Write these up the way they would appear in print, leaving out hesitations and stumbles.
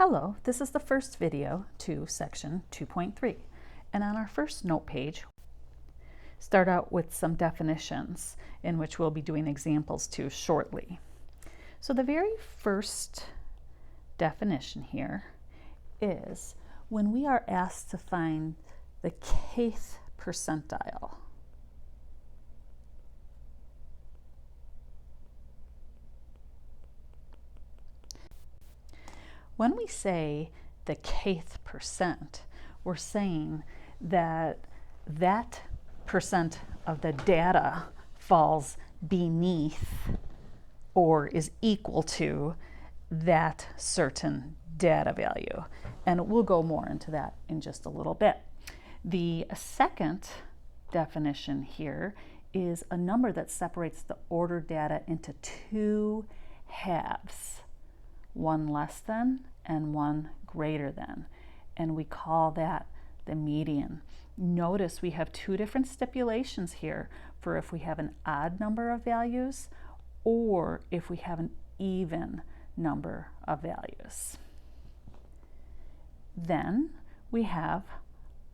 Hello, this is the first video to section 2.3, and on our first note page, start out with some definitions in which we'll be doing examples to shortly. So the very first definition here is when we are asked to find the kth percentile. When we say the kth percent, we're saying that that percent of the data falls beneath or is equal to that certain data value. And we'll go more into that in just a little bit. The second definition here is a number that separates the ordered data into two halves, one less than and one greater than, and we call that the median. Notice we have two different stipulations here for if we have an odd number of values or if we have an even number of values. Then we have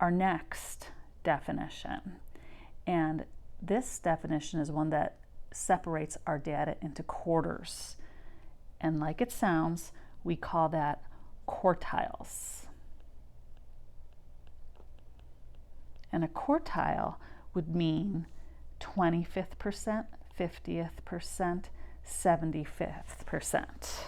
our next definition, and this definition is one that separates our data into quarters, and like it sounds, we call that quartiles. And a quartile would mean 25th percent, 50th percent, 75th percent.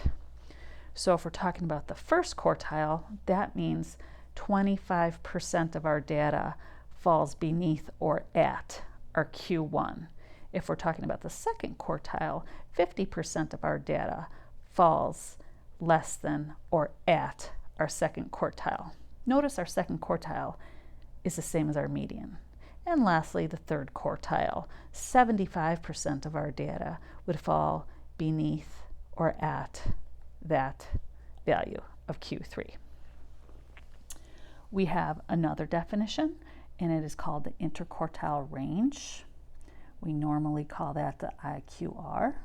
So if we're talking about the first quartile, that means 25% of our data falls beneath or at our Q1. If we're talking about the second quartile, 50% of our data falls less than or at our second quartile. Notice our second quartile is the same as our median. And lastly, the third quartile, 75% of our data would fall beneath or at that value of Q3. We have another definition, and it is called the interquartile range. We normally call that the IQR.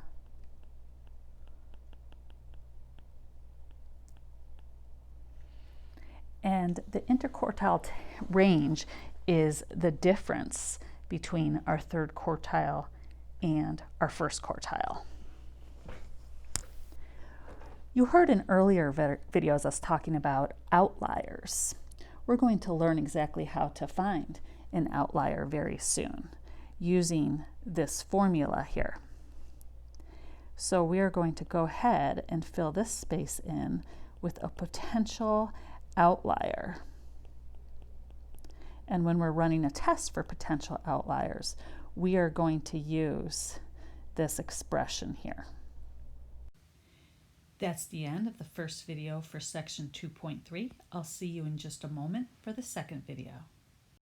And the interquartile range is the difference between our third quartile and our first quartile. You heard in earlier videos us talking about outliers. We're going to learn exactly how to find an outlier very soon using this formula here. So we are going to go ahead and fill this space in with a potential outlier. And when we're running a test for potential outliers, we are going to use this expression here. That's the end of the first video for section 2.3. I'll see you in just a moment for the second video.